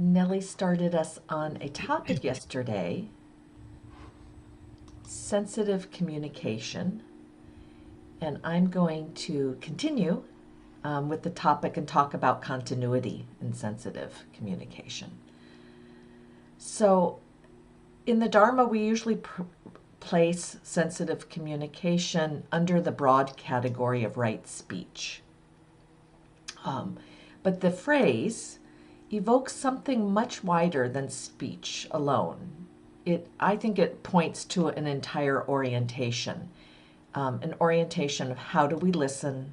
Nellie started us on a topic yesterday, sensitive communication, and I'm going to continue with the topic and talk about continuity in sensitive communication. So, in the Dharma, we usually place sensitive communication under the broad category of right speech. But the phrase evokes something much wider than speech alone. I think it points to an entire orientation, an orientation of how do we listen,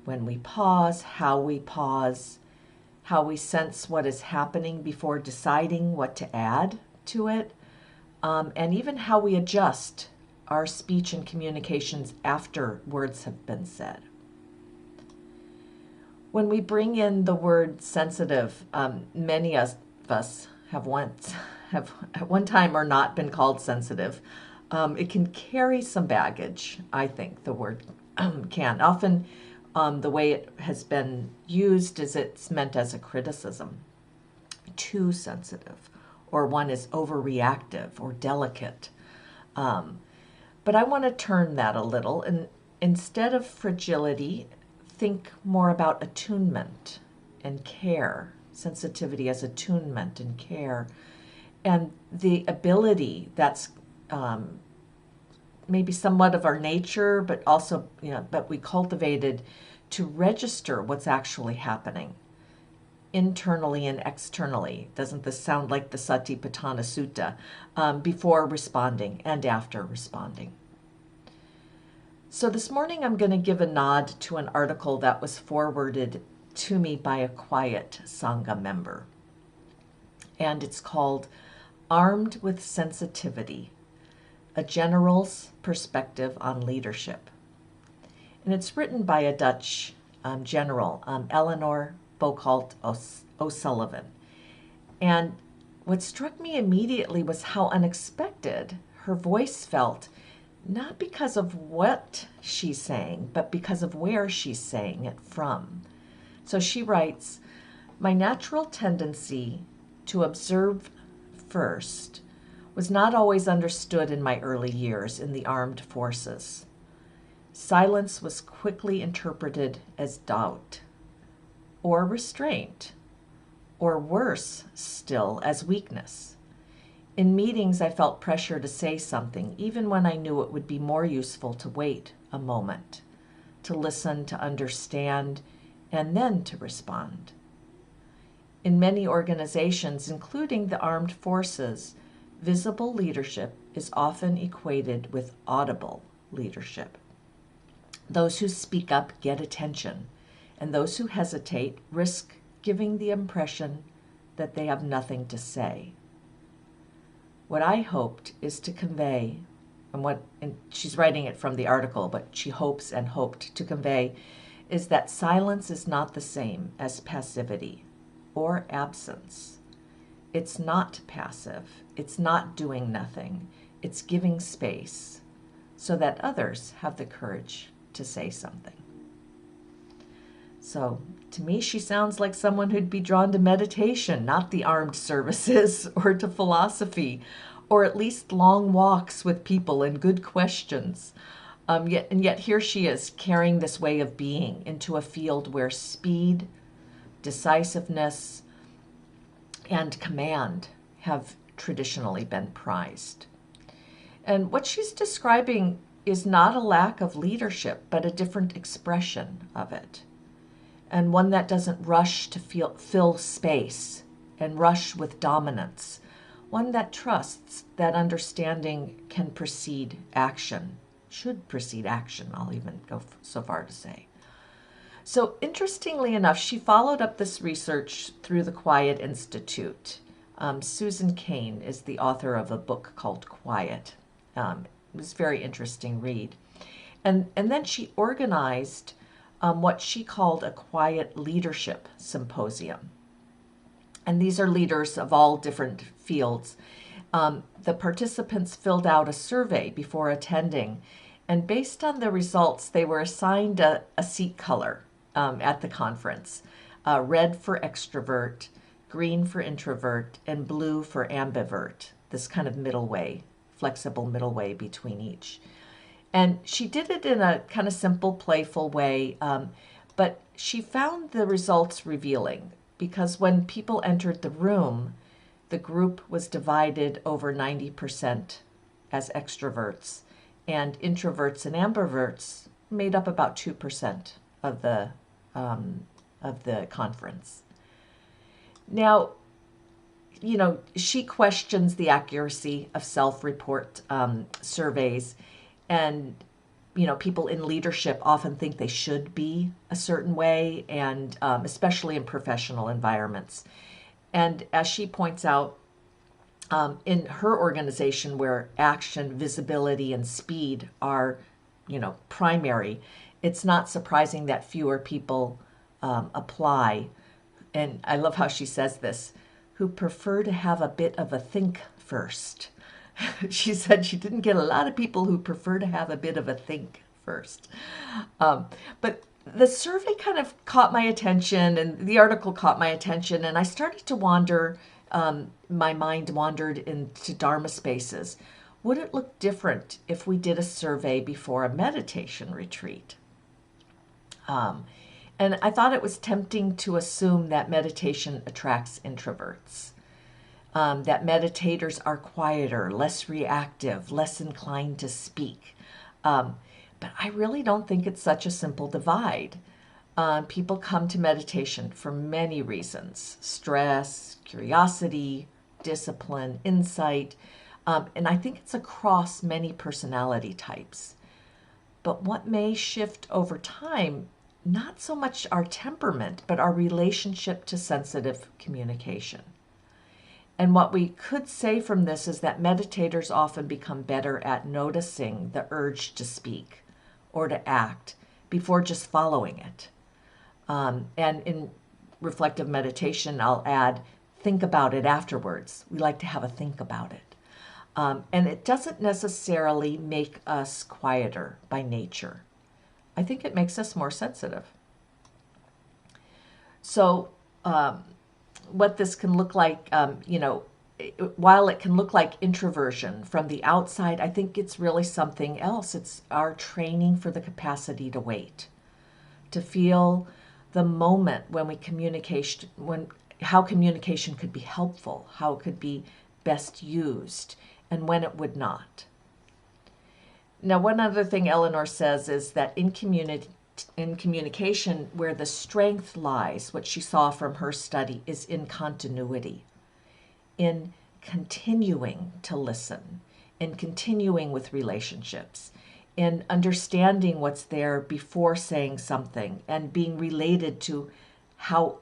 when we pause, how we sense what is happening before deciding what to add to it, and even how we adjust our speech and communications after words have been said. When we bring in the word sensitive, many of us have at one time or not been called sensitive. It can carry some baggage, I think the word can. Often the way it has been used is it's meant as a criticism. Too sensitive, or one is overreactive or delicate. But I want to turn that a little, and instead of fragility, think more about attunement and care, sensitivity as attunement and care, and the ability that's maybe somewhat of our nature, but also, but we cultivated to register what's actually happening internally and externally. Doesn't this sound like the Satipatthana Sutta? Before responding and after responding. So this morning I'm going to give a nod to an article that was forwarded to me by a Quiet Sangha member. And it's called Armed with Sensitivity, A General's Perspective on Leadership. And it's written by a Dutch general, Eleanor Boekholt O'Sullivan. And what struck me immediately was how unexpected her voice felt, not because of what she's saying, but because of where she's saying it from. So she writes, "My natural tendency to observe first was not always understood in my early years in the armed forces. Silence was quickly interpreted as doubt, or restraint, or worse still, as weakness. In meetings, I felt pressure to say something, even when I knew it would be more useful to wait a moment, to listen, to understand, and then to respond. In many organizations, including the armed forces, visible leadership is often equated with audible leadership. Those who speak up get attention, and those who hesitate risk giving the impression that they have nothing to say. What I hoped is to convey, and she's writing it from the article, but she hopes and hoped to convey, is that silence is not the same as passivity or absence. It's not passive. It's not doing nothing. It's giving space so that others have the courage to say something." So to me, she sounds like someone who'd be drawn to meditation, not the armed services, or to philosophy, or at least long walks with people and good questions. Yet here she is carrying this way of being into a field where speed, decisiveness, and command have traditionally been prized. And what she's describing is not a lack of leadership, but a different expression of it. And one that doesn't rush to fill space and rush with dominance. One that trusts that understanding can precede action, should precede action, I'll even go so far to say. So interestingly enough, she followed up this research through the Quiet Institute. Susan Cain is the author of a book called Quiet. It was a very interesting read. And then she organized what she called a Quiet Leadership Symposium. And these are leaders of all different fields. The participants filled out a survey before attending, and based on the results, they were assigned a seat color at the conference. Red for extrovert, green for introvert, and blue for ambivert, this kind of middle way, flexible middle way between each. And she did it in a kind of simple, playful way, but she found the results revealing because when people entered the room, the group was divided over 90% as extroverts, and introverts and ambiverts made up about 2% of the conference. Now, she questions the accuracy of self-report surveys, and people in leadership often think they should be a certain way, and especially in professional environments. And as she points out, in her organization where action, visibility, and speed are, primary, it's not surprising that fewer people apply. And I love how she says this, who prefer to have a bit of a think first. She said she didn't get a lot of people who prefer to have a bit of a think first. But the survey kind of caught my attention, and the article caught my attention, and I started to wander. My mind wandered into Dharma spaces. Would it look different if we did a survey before a meditation retreat? And I thought it was tempting to assume that meditation attracts introverts, that meditators are quieter, less reactive, less inclined to speak. But I really don't think it's such a simple divide. People come to meditation for many reasons: stress, curiosity, discipline, insight. And I think it's across many personality types. But what may shift over time, not so much our temperament, but our relationship to sensitive communication. And what we could say from this is that meditators often become better at noticing the urge to speak or to act before just following it. And in reflective meditation, I'll add, think about it afterwards. We like to have a think about it. And it doesn't necessarily make us quieter by nature. I think it makes us more sensitive. So what this can look like, while it can look like introversion from the outside, I think it's really something else. It's our training for the capacity to wait, to feel the moment when we communicate, how communication could be helpful, how it could be best used, and when it would not. Now, one other thing Eleanor says is that in communication, where the strength lies, what she saw from her study, is in continuity, in continuing to listen, in continuing with relationships, in understanding what's there before saying something, and being related to how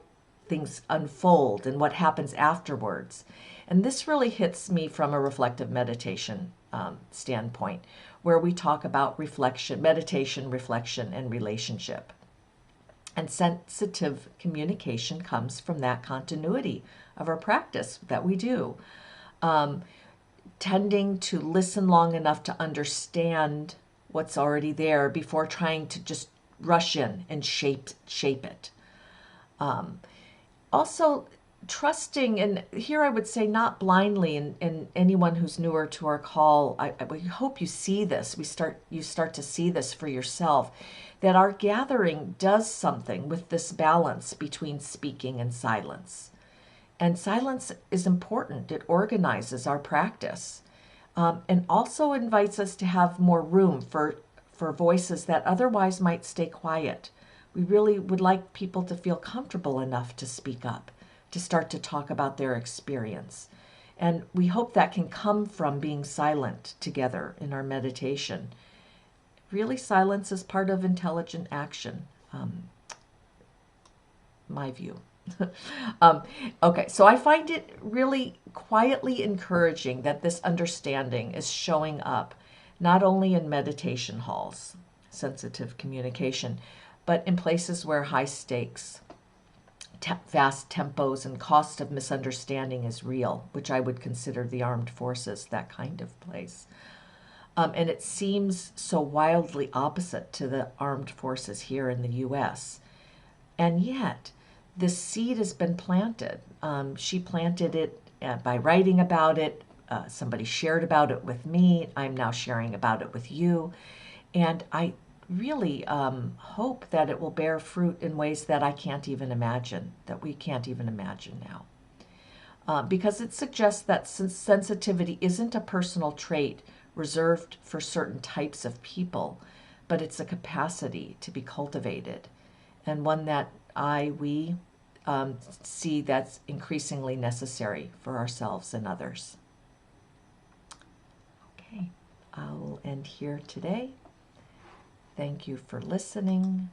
things unfold and what happens afterwards. And this really hits me from a reflective meditation standpoint, where we talk about reflection, meditation, reflection, and relationship. And sensitive communication comes from that continuity of our practice that we do. Tending to listen long enough to understand what's already there before trying to just rush in and shape it. Also, trusting, and here I would say not blindly, and anyone who's newer to our call, we hope you see this, you start to see this for yourself, that our gathering does something with this balance between speaking and silence. And silence is important. It organizes our practice, and also invites us to have more room for voices that otherwise might stay quiet. We really would like people to feel comfortable enough to speak up, to start to talk about their experience. And we hope that can come from being silent together in our meditation. Really, silence is part of intelligent action, my view. Okay, so I find it really quietly encouraging that this understanding is showing up not only in meditation halls, sensitive communication, but in places where high stakes, vast tempos, and cost of misunderstanding is real, which I would consider the armed forces, that kind of place. And it seems so wildly opposite to the armed forces here in the U.S. And yet, this seed has been planted. She planted it by writing about it. Somebody shared about it with me. I'm now sharing about it with you. And I really hope that it will bear fruit in ways that I can't even imagine, that we can't even imagine now. Because it suggests that sensitivity isn't a personal trait reserved for certain types of people, but it's a capacity to be cultivated, and one that we see that's increasingly necessary for ourselves and others. Okay, I'll end here today. Thank you for listening.